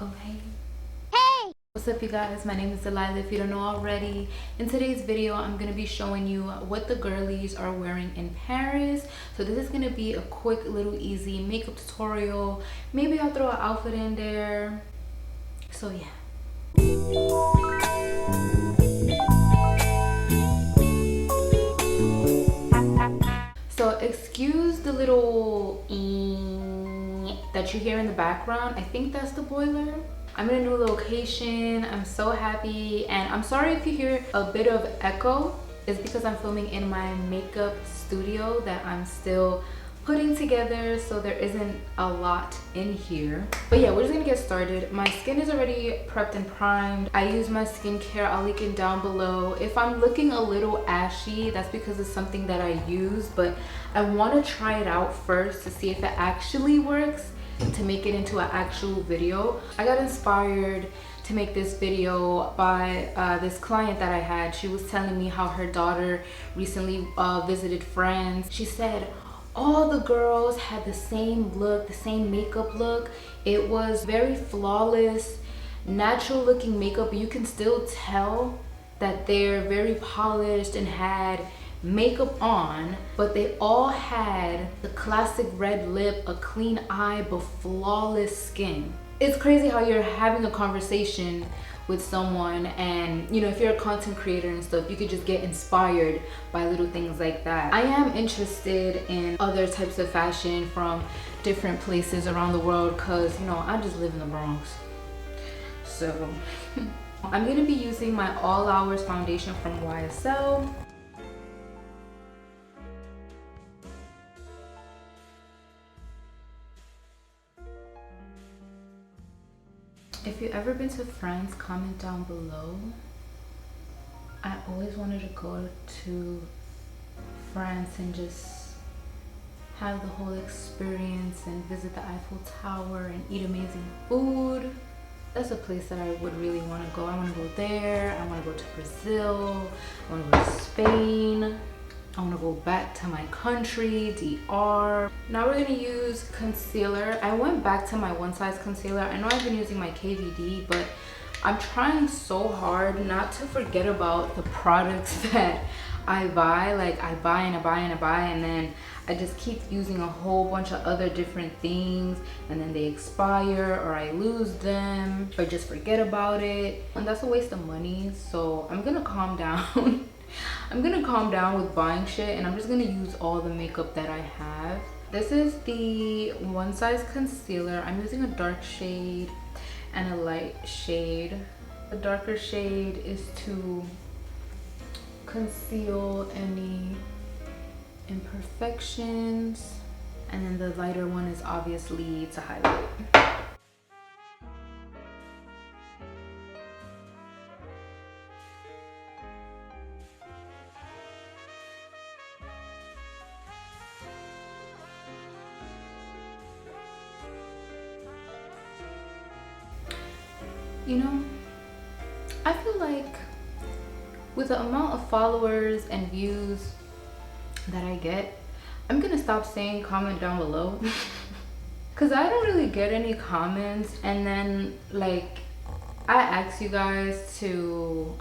Okay. Hey! What's up, you guys? My name is Delilah, if you don't know already. In today's video, I'm going to be showing you what the girlies are wearing in Paris. So this is going to be a quick, little, easy makeup tutorial. Maybe I'll throw an outfit in there. So yeah. So excuse the little that you hear in the background. I think that's the boiler. I'm in a new location. I'm so happy, and I'm sorry if you hear a bit of echo. It's because I'm filming in my makeup studio that I'm still putting together, so there isn't a lot in here. But yeah, we're just gonna get started. My skin is already prepped and primed. I use my skincare. I'll link it down below. If I'm looking a little ashy, that's because it's something that I use, but I want to try it out first to see if it actually works, to make it into an actual video. I got inspired to make this video by this client that I had. She was telling me how her daughter recently visited friends. She said all the girls had the same look, the same makeup look. It was very flawless, natural looking makeup. You can still tell that they're very polished and had makeup on, but they all had the classic red lip, a clean eye, but flawless skin. It's crazy how you're having a conversation with someone, and you know, if you're a content creator and stuff, you could just get inspired by little things like that. I am interested in other types of fashion from different places around the world because, you know, I just live in the Bronx. So I'm gonna be using my All Hours foundation from YSL. If you've ever been to France, comment down below. I always wanted to go to France and just have the whole experience and visit the Eiffel Tower and eat amazing food. That's a place that I would really want to go. I want to go there. I want to go to Brazil. I want to go to Spain. I want to go back to my country, DR. Now we're going to use concealer. I went back to my one size concealer. I know I've been using my KVD, but I'm trying so hard not to forget about the products that I buy. Like, I buy and I buy and I buy, and then I just keep using a whole bunch of other different things, and then they expire or I lose them or just forget about it, and that's a waste of money. So I'm gonna calm down. I'm gonna calm down with buying shit, and I'm just gonna use all the makeup that I have. This is the one size concealer. I'm using a dark shade and a light shade. The darker shade is to conceal any imperfections, and then the lighter one is obviously to highlight. You know, I feel like with the amount of followers and views that I get, I'm gonna stop saying comment down below because I don't really get any comments. And then, like, I ask you guys to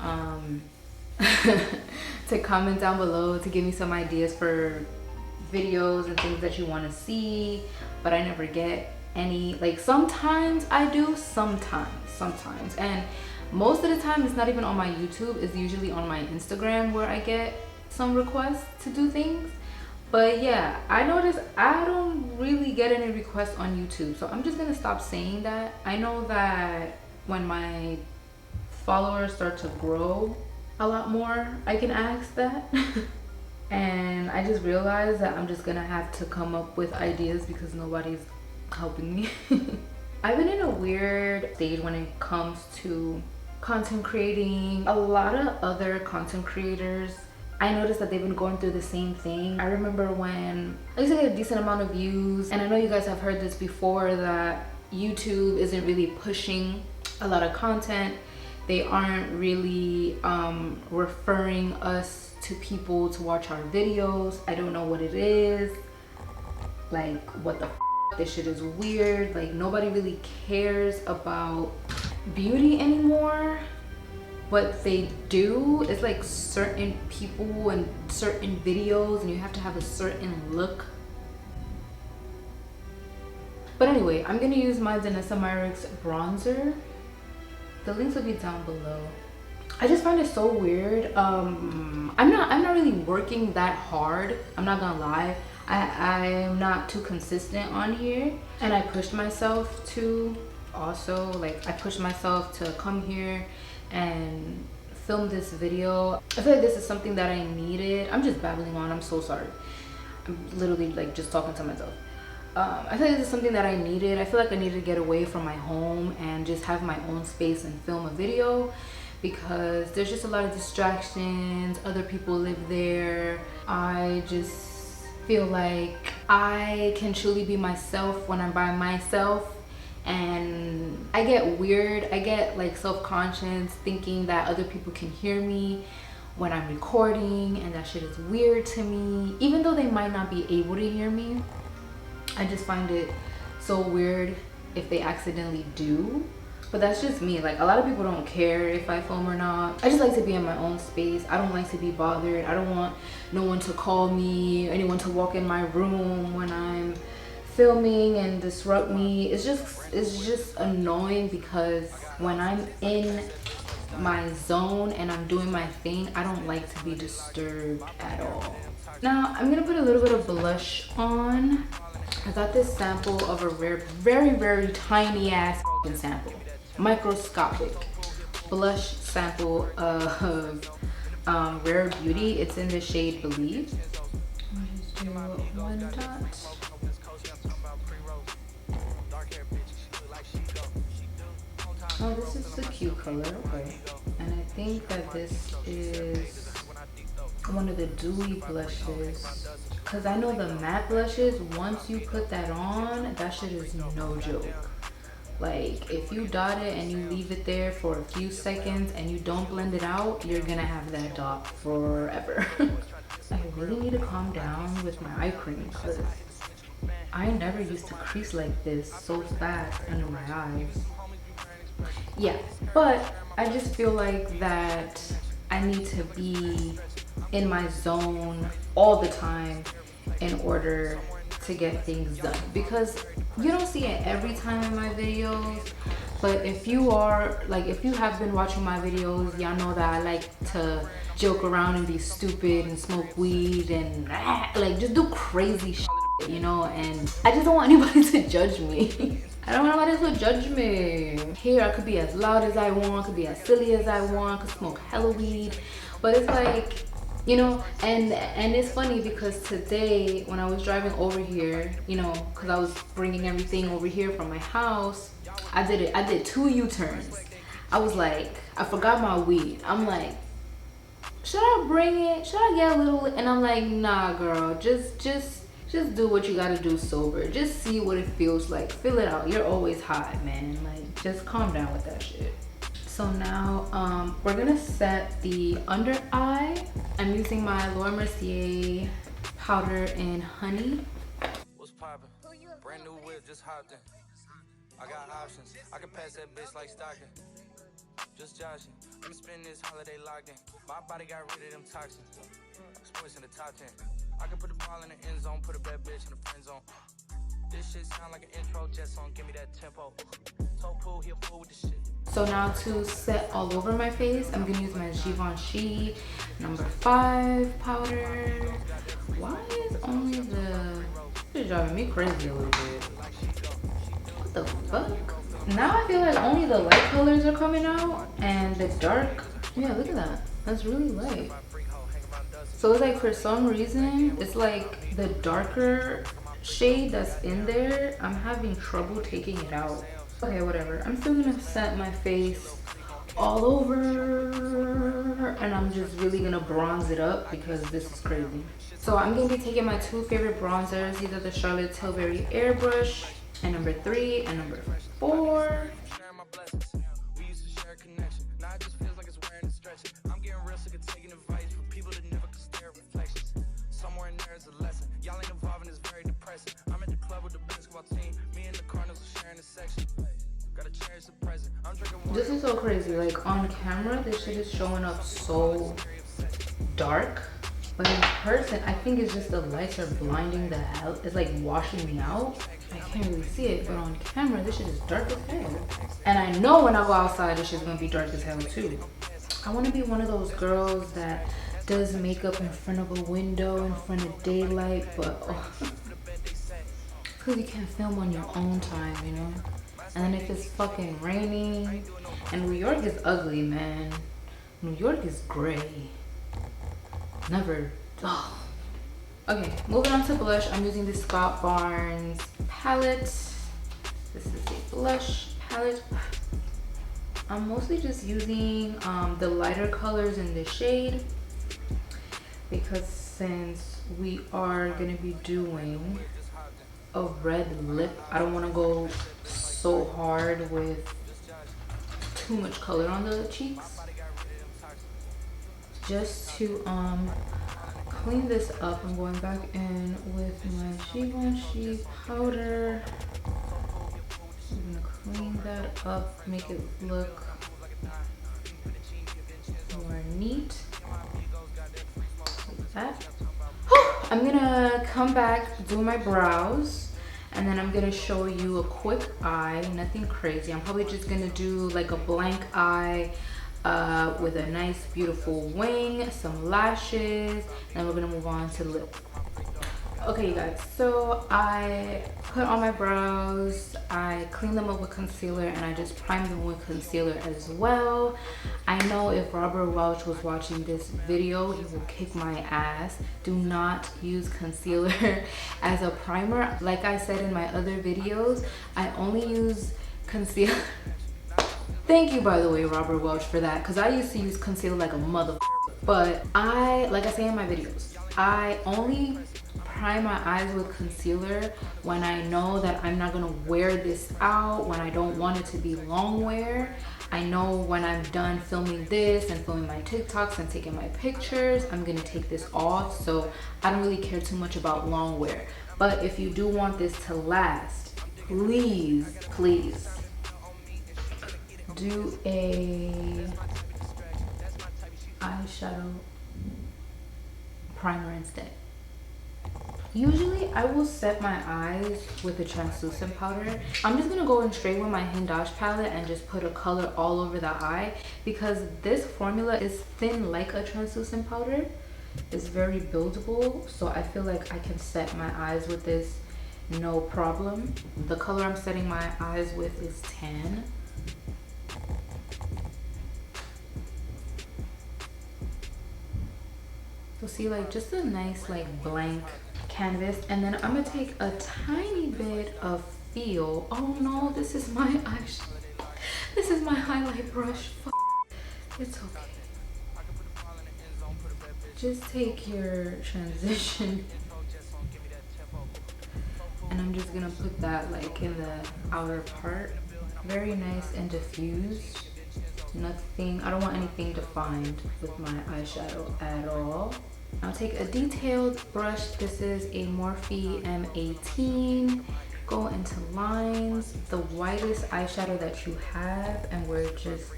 to comment down below to give me some ideas for videos and things that you want to see, but I never get any. Like, sometimes I do, sometimes, and most of the time it's not even on my YouTube. It's usually on my Instagram where I get some requests to do things. But yeah, I noticed I don't really get any requests on YouTube, so I'm just gonna stop saying that. I know that when my followers start to grow a lot more, I can ask that. And I just realized that I'm just gonna have to come up with ideas because nobody's helping me. I've been in a weird stage when it comes to content creating. A lot of other content creators, I noticed that they've been going through the same thing. I remember when I used to get a decent amount of views, and I know you guys have heard this before, that YouTube isn't really pushing a lot of content. They aren't really referring us to people to watch our videos. I don't know what it is. Like, what the this shit is weird. Like, nobody really cares about beauty anymore. What they do is like certain people and certain videos, and you have to have a certain look. But anyway, I'm gonna use my Danessa myricks bronzer. The links will be down below. I just find it so weird. I'm not really working that hard. I'm not gonna lie. I'm not too consistent on here, and I pushed myself to also, like, I pushed myself to come here and film this video. I feel like this is something that I needed. I'm just babbling on, I'm so sorry. I'm literally like just talking to myself. I feel like this is something that I needed. I feel like I needed to get away from my home and just have my own space and film a video, because there's just a lot of distractions. Other people live there. I just feel like I can truly be myself when I'm by myself, and I get weird. I get like self-conscious thinking that other people can hear me when I'm recording, and that shit is weird to me. Even though they might not be able to hear me, I just find it so weird if they accidentally do. But that's just me. Like, a lot of people don't care if I film or not. I just like to be in my own space. I don't like to be bothered. I don't want no one to call me, anyone to walk in my room when I'm filming and disrupt me. It's just annoying, because when I'm in my zone and I'm doing my thing, I don't like to be disturbed at all. Now I'm gonna put a little bit of blush on. I got this sample of a rare, very tiny ass sample, microscopic blush sample of Rare Beauty. It's in the shade Belif. I'll just do one dot. Oh, this is the cute color, okay. And I think that this is one of the dewy blushes, because I know the matte blushes, once you put that on, that shit is no joke. Like, if you dot it and you leave it there for a few seconds and you don't blend it out, you're gonna have that dot forever. I really need to calm down with my eye cream, because I never used to crease like this so fast under my eyes. Yeah, but I just feel like that I need to be in my zone all the time in order to get things done, because you don't see it every time in my videos. But if you are, like, if you have been watching my videos, y'all know that I like to joke around and be stupid and smoke weed and like just do crazy shit, you know, and I just don't want anybody to judge me. I don't want nobody to judge me. Here, I could be as loud as I want, could be as silly as I want, could smoke hella weed. But it's like, you know, and it's funny because today when I was driving over here, you know, because I was bringing everything over here from my house, I did 2 U-turns. I was like, I forgot my weed. I'm like, should I bring it? Should I get a little? And I'm like, nah, girl, just do what you gotta do sober. Just see what it feels like. Feel it out. You're always high, man. Like, just calm down with that shit. So now we're gonna set the under eye. I'm using my Mercier powder in honey. What's poppin'? Brand new whip, just hopped in. I got options. I can pass that bitch like Stockton. Just joshing. I'm spending this holiday locked in. My body got rid of them toxins. Sports in the top 10. I can put the ball in the end zone, put a bad bitch in the friend zone. This shit sound like an intro jet song, give me that tempo. So cool, he'll fool with the shit. So now to set all over my face, I'm gonna use my Givenchy number 5 powder. Why is only the... This is driving me crazy a little bit. What the fuck? Now I feel like only the light colors are coming out and the dark. Yeah, look at that. That's really light. So it's like, for some reason, it's like the darker shade that's in there, I'm having trouble taking it out. Okay, whatever. I'm still gonna set my face all over, and I'm just really gonna bronze it up because this is crazy. So I'm gonna be taking my 2 favorite bronzers. These are the Charlotte Tilbury Airbrush, and number 3 and number 4. Somewhere in there is a lesson. Y'all ain't involved in this very depressing. I'm at the club with the basketball team. This is so crazy. Like on camera, this shit is showing up so dark, but in person, I think it's just the lights are blinding the hell. It's like washing me out. I can't really see it, but on camera, this shit is dark as hell. And I know when I go outside, this shit's gonna be dark as hell too. I want to be one of those girls that does makeup in front of a window, in front of daylight, but because you can't film on your own time, you know? And then if it's fucking raining, and New York is ugly, man. New York is gray. Never. Oh. Okay, moving on to blush. I'm using the Scott Barnes palette. This is a blush palette. I'm mostly just using the lighter colors in the shade because since we are gonna be doing a red lip, I don't want to go so hard with too much color on the cheeks. Just to clean this up, I'm going back in with my Givenchy powder. I'm gonna clean that up, make it look more neat, like that. I'm gonna come back, do my brows, and then I'm gonna show you a quick eye, nothing crazy. I'm probably just gonna do like a blank eye with a nice beautiful wing, some lashes, and we're gonna move on to lip. Okay, you guys, so I put on my brows, I cleaned them up with concealer, and I just primed them with concealer as well. I know if Robert Welch was watching this video, he will kick my ass. Do not use concealer as a primer. Like I said in my other videos, I only use concealer. Thank you, by the way, Robert Welch, for that, because I used to use concealer like a mother. But like I say in my videos, I only prime my eyes with concealer when I know that I'm not gonna wear this out, when I don't want it to be long wear. I know when I'm done filming this and filming my TikToks and taking my pictures, I'm gonna take this off. So I don't really care too much about long wear. But if you do want this to last, please, please do a eyeshadow primer instead. Usually I will set my eyes with a translucent powder. I'm just gonna go in straight with my Hindash palette and just put a color all over the eye because this formula is thin like a translucent powder. It's very buildable, so I feel like I can set my eyes with this no problem. The color I'm setting my eyes with is tan. So see, like just a nice like blank canvas, and then I'm gonna take a tiny bit of feel. Oh no, this is my eyeshadow. This is my highlight brush. It's okay. Just take your transition, and I'm just gonna put that like in the outer part. Very nice and diffused. Nothing, I don't want anything defined with my eyeshadow at all. I'll take a detailed brush. This is a Morphe M18. Go into lines, the whitest eyeshadow that you have, and we're just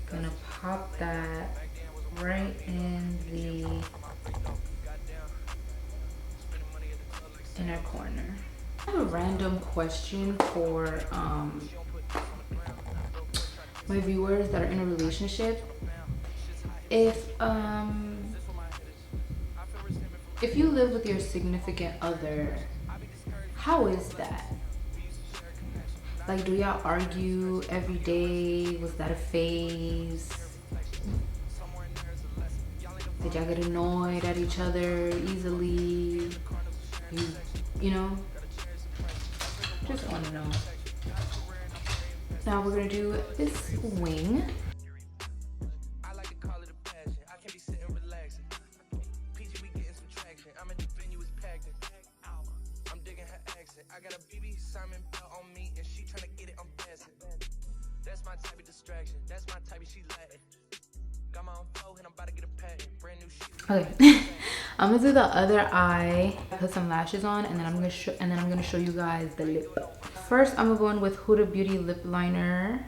gonna pop that right in the inner corner. I have a random question for my viewers that are in a relationship. If you live with your significant other, how is that? Like, do y'all argue every day? Was that a phase? Did y'all get annoyed at each other easily? You know? Just want to know. Now we're gonna do this wing. Okay, I'm gonna do the other eye. Put some lashes on, and then I'm gonna show you guys the lip. First, I'm gonna go in with Huda Beauty lip liner.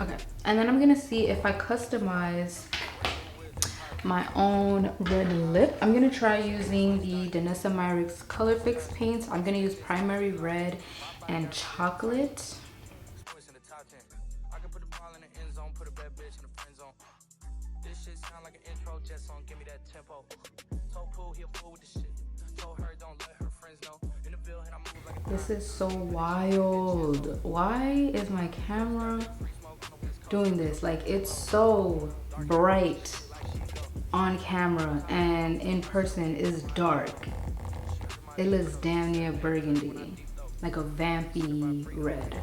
Okay, and then I'm gonna see if I customize my own red lip. I'm gonna try using the Danessa myricks colorfix paints. I'm gonna use primary red and chocolate. This is so wild. Why is my camera doing this? Like, it's so bright on camera and in person is dark. It looks damn near burgundy, like a vampy red,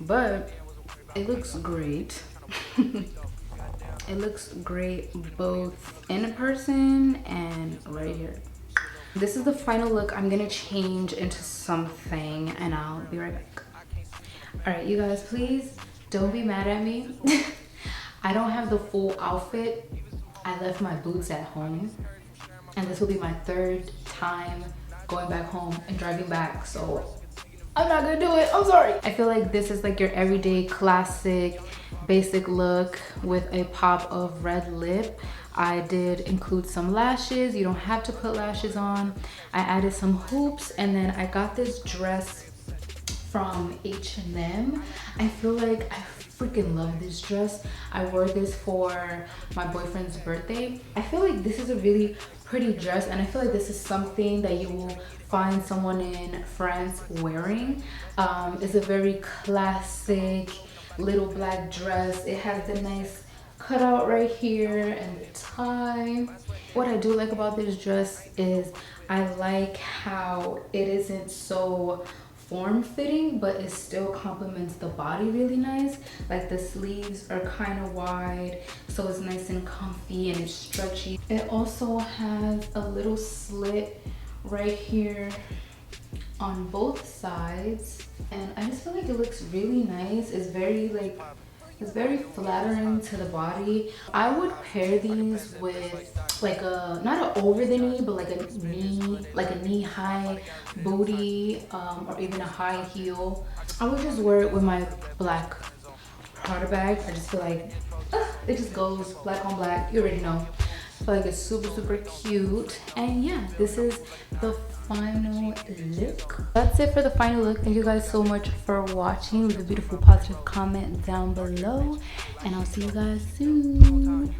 but it looks great. It looks great both in person and right here. This is the final look. I'm gonna change into something and I'll be right back. All right, you guys, please don't be mad at me. I don't have the full outfit. I left my boots at home, and this will be my third time going back home and driving back, so I'm not gonna do it. I'm sorry. I feel like this is like your everyday classic basic look with a pop of red lip. I did include some lashes. You don't have to put lashes on. I added some hoops, and then I got this dress from H&M. I feel like I freaking love this dress. I wore this for my boyfriend's birthday. I feel like this is a really pretty dress, and I feel like this is something that you will find someone in France wearing. It's a very classic little black dress. It has the nice cutout right here and the tie. What I do like about this dress is I like how it isn't so form-fitting, but it still complements the body really nice. Like the sleeves are kind of wide, so it's nice and comfy and it's stretchy. It also has a little slit right here on both sides, and I just feel like it looks really nice. It's very like, it's very flattering to the body. I would pair these with like a, not an over the knee, but like a knee high booty, or even a high heel. I would just wear it with my black Prada bag. I just feel like it just goes black on black. You already know. I feel like it's super, super cute. And yeah, this is the final look. That's it for the final look. Thank you guys so much for watching. Leave a beautiful positive comment down below, and I'll see you guys soon.